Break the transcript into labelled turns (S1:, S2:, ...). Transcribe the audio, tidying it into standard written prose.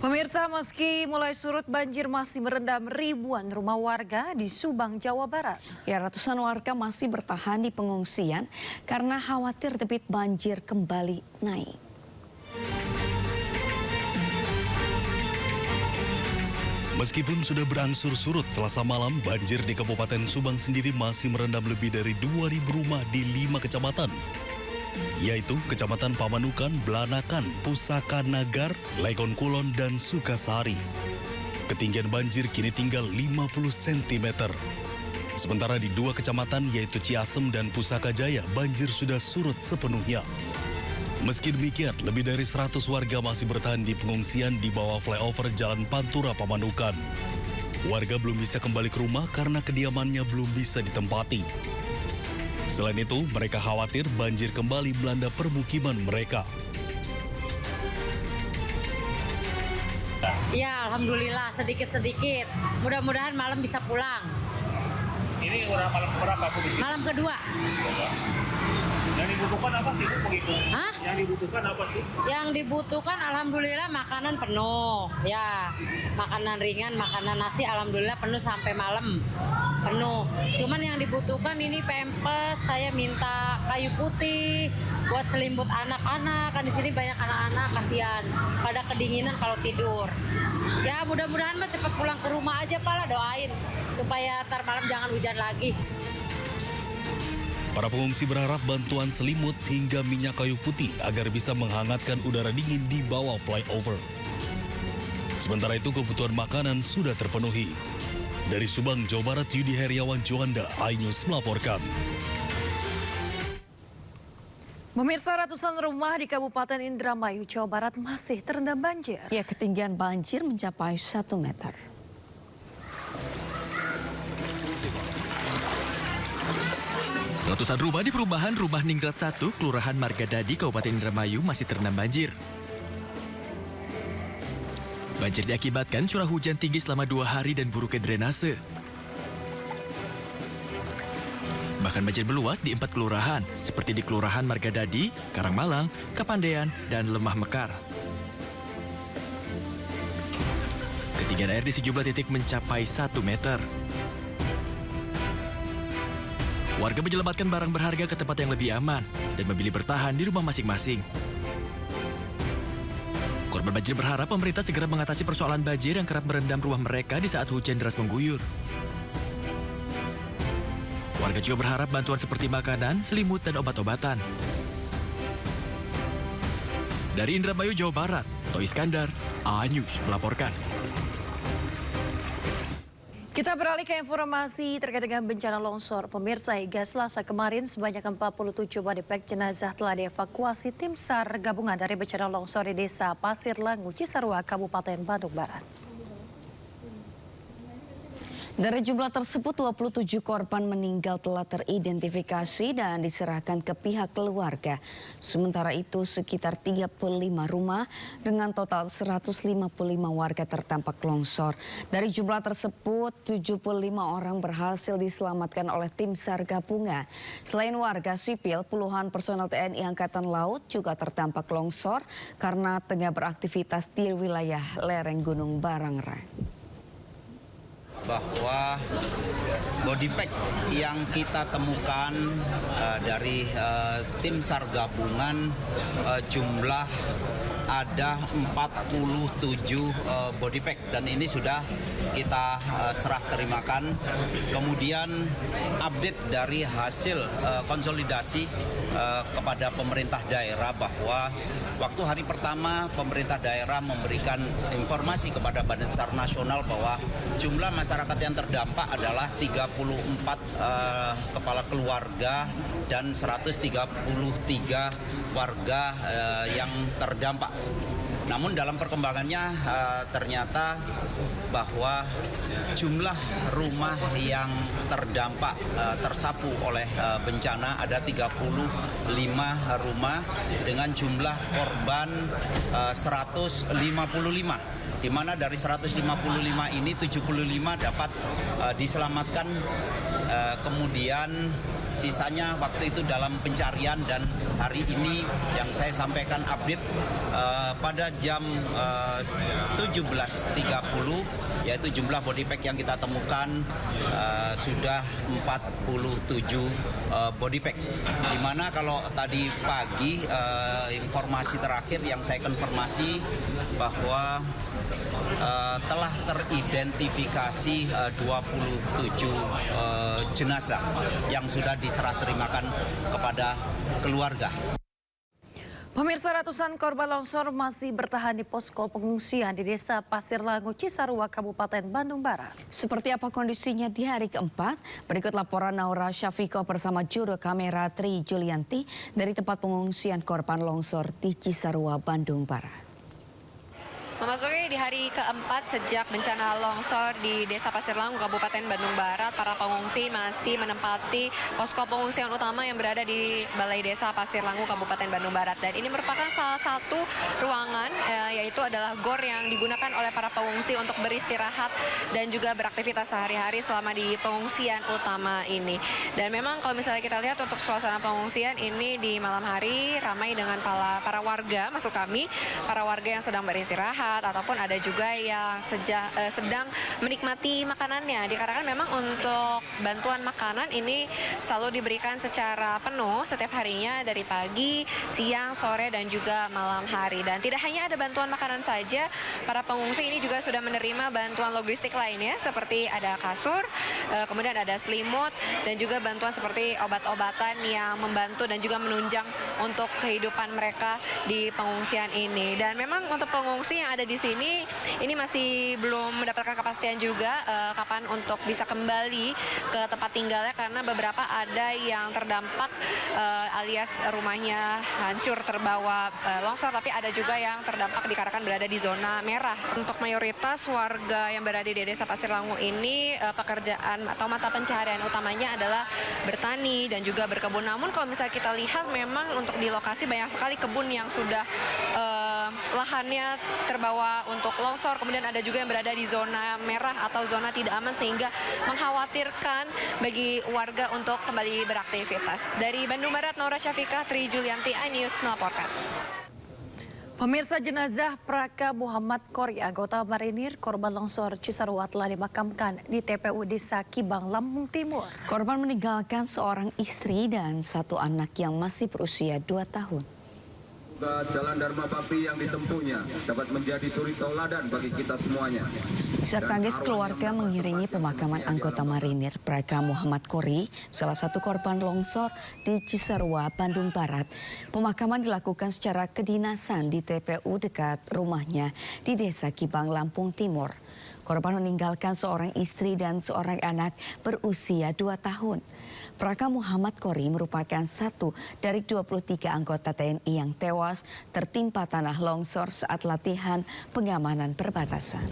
S1: Pemirsa, meski mulai surut, banjir masih merendam ribuan rumah warga di Subang, Jawa Barat.
S2: Ya, ratusan warga masih bertahan di pengungsian karena khawatir debit banjir kembali naik.
S3: Meskipun sudah berangsur surut Selasa malam, banjir di Kabupaten Subang sendiri masih merendam lebih dari 2.000 rumah di 5 kecamatan. Yaitu Kecamatan Pamanukan, Blanakan, Pusaka Nagar, Legon Kulon, dan Sukasari. Ketinggian banjir kini tinggal 50 cm. Sementara di 2 kecamatan yaitu Ciasem dan Pusaka Jaya, banjir sudah surut sepenuhnya. Meski demikian, lebih dari 100 warga masih bertahan di pengungsian di bawah flyover Jalan Pantura Pamanukan. Warga belum bisa kembali ke rumah karena kediamannya belum bisa ditempati. Selain itu, mereka khawatir banjir kembali melanda permukiman mereka.
S4: Ya, alhamdulillah sedikit-sedikit. Mudah-mudahan malam bisa pulang.
S5: Ini udah malam berapa Bu?
S4: Malam kedua.
S5: Yang dibutuhkan apa sih Bu begitu?
S4: Hah?
S5: Yang dibutuhkan apa sih?
S4: Yang dibutuhkan alhamdulillah makanan penuh. Ya, makanan ringan, makanan nasi alhamdulillah penuh sampai malam. Penuh. Cuman yang dibutuhkan ini pempes, saya minta kayu putih buat selimut anak-anak. Kan di sini banyak anak-anak, kasihan pada kedinginan kalau tidur. Ya, mudah-mudahan mah cepat pulang ke rumah aja, Pak lah, doain supaya ntar malam jangan hujan lagi.
S3: Para pengungsi berharap bantuan selimut hingga minyak kayu putih agar bisa menghangatkan udara dingin di bawah flyover. Sementara itu kebutuhan makanan sudah terpenuhi. Dari Subang, Jawa Barat, Yudi Heriawan Juanda, iNews melaporkan.
S1: Pemirsa, ratusan rumah di Kabupaten Indramayu, Jawa Barat masih terendam banjir.
S2: Ya, ketinggian banjir mencapai 1 meter.
S6: Ratusan rumah di perumahan Rumah Ningrat 1, Kelurahan Margadadi, Kabupaten Indramayu masih terendam banjir. Banjir diakibatkan curah hujan tinggi selama 2 hari dan buruknya drainase. Bahkan banjir meluas di 4 kelurahan, seperti di Kelurahan Margadadi, Karangmalang, Kapandean, dan Lemah Mekar. Ketinggian air di sejumlah titik mencapai 1 meter. Warga menyelamatkan barang berharga ke tempat yang lebih aman dan memilih bertahan di rumah masing-masing. Korban banjir berharap pemerintah segera mengatasi persoalan banjir yang kerap merendam rumah mereka di saat hujan deras mengguyur. Warga juga berharap bantuan seperti makanan, selimut, dan obat-obatan. Dari Indramayu, Jawa Barat, Toy Iskandar, iNews melaporkan.
S1: Kita beralih ke informasi terkait dengan bencana longsor. Pemirsa, hingga Selasa kemarin sebanyak 47 body bag jenazah telah dievakuasi tim SAR gabungan dari bencana longsor di Desa Pasir Langu, Cisarua, Kabupaten Bandung Barat.
S2: Dari jumlah tersebut, 27 korban meninggal telah teridentifikasi dan diserahkan ke pihak keluarga. Sementara itu, sekitar 35 rumah dengan total 155 warga terdampak longsor. Dari jumlah tersebut, 75 orang berhasil diselamatkan oleh tim SAR gabungan. Selain warga sipil, puluhan personel TNI Angkatan Laut juga terdampak longsor karena tengah beraktivitas di wilayah lereng Gunung Barangrang.
S7: Bahwa body pack yang kita temukan dari tim SAR gabungan jumlah ada 47 body pack dan ini sudah kita serah terimakan. Kemudian update dari hasil konsolidasi kepada pemerintah daerah bahwa waktu hari pertama pemerintah daerah memberikan informasi kepada Badan SAR Nasional bahwa jumlah masyarakat yang terdampak adalah 34 kepala keluarga dan 133 warga yang terdampak. Namun dalam perkembangannya ternyata bahwa jumlah rumah yang terdampak tersapu oleh bencana ada 35 rumah dengan jumlah korban 155. Di mana dari 155 ini 75 dapat diselamatkan, kemudian sisanya waktu itu dalam pencarian, dan hari ini yang saya sampaikan update pada jam 17.30 yaitu jumlah body pack yang kita temukan sudah 47 body pack. Dimana kalau tadi pagi informasi terakhir yang saya konfirmasi bahwa telah teridentifikasi 27 jenazah yang sudah diserah terimakan kepada keluarga.
S1: Pemirsa, ratusan korban longsor masih bertahan di posko pengungsian di Desa Pasir Langu, Cisarua, Kabupaten Bandung Barat.
S2: Seperti apa kondisinya di hari keempat? Berikut laporan Naura Syafiko bersama juru kamera Tri Julianti dari tempat pengungsian korban longsor di Cisarua, Bandung Barat.
S8: Memasuki di hari keempat sejak bencana longsor di Desa Pasir Langu, Kabupaten Bandung Barat, para pengungsi masih menempati posko pengungsian utama yang berada di Balai Desa Pasir Langu, Kabupaten Bandung Barat. Dan ini merupakan salah satu ruangan, yaitu adalah gor yang digunakan oleh para pengungsi untuk beristirahat dan juga beraktivitas sehari-hari selama di pengungsian utama ini. Dan memang kalau misalnya kita lihat untuk suasana pengungsian ini di malam hari ramai dengan para warga, maksud kami, para warga yang sedang beristirahat, ataupun ada juga yang sedang menikmati makanannya. Dikarenakan memang untuk bantuan makanan ini selalu diberikan secara penuh setiap harinya dari pagi, siang, sore, dan juga malam hari. Dan tidak hanya ada bantuan makanan saja, para pengungsi ini juga sudah menerima bantuan logistik lainnya seperti ada kasur, kemudian ada selimut, dan juga bantuan seperti obat-obatan yang membantu dan juga menunjang untuk kehidupan mereka di pengungsian ini. Dan memang untuk pengungsi yang ada di sini, ini masih belum mendapatkan kepastian juga kapan untuk bisa kembali ke tempat tinggalnya, karena beberapa ada yang terdampak alias rumahnya hancur terbawa longsor, tapi ada juga yang terdampak dikarenakan berada di zona merah. Untuk mayoritas warga yang berada di Desa Pasir Langu ini pekerjaan atau mata pencaharian utamanya adalah bertani dan juga berkebun. Namun kalau misalnya kita lihat, memang untuk di lokasi banyak sekali kebun yang sudah lahannya terbawa untuk longsor, kemudian ada juga yang berada di zona merah atau zona tidak aman, sehingga mengkhawatirkan bagi warga untuk kembali beraktivitas. Dari Bandung Barat, Naura Syafika, Tri Julianti, iNews melaporkan.
S1: Pemirsa, jenazah Praka Muhammad Kori, anggota marinir korban longsor Cisarua, telah dimakamkan di TPU Desa Kibang, Lampung Timur.
S2: Korban meninggalkan seorang istri dan satu anak yang masih berusia 2 tahun.
S9: Jalan Dharma Bakti yang ditempuhnya dapat menjadi suri tauladan bagi kita semuanya.
S2: Isak tangis keluarga mengiringi pemakaman anggota marinir Praka Muhammad Kori, salah satu korban longsor di Cisarua, Bandung Barat. Pemakaman dilakukan secara kedinasan di TPU dekat rumahnya di Desa Kibang, Lampung Timur. Korban meninggalkan seorang istri dan seorang anak berusia 2 tahun. Praka Muhammad Kori merupakan satu dari 23 anggota TNI yang tewas tertimpa tanah longsor saat latihan pengamanan perbatasan.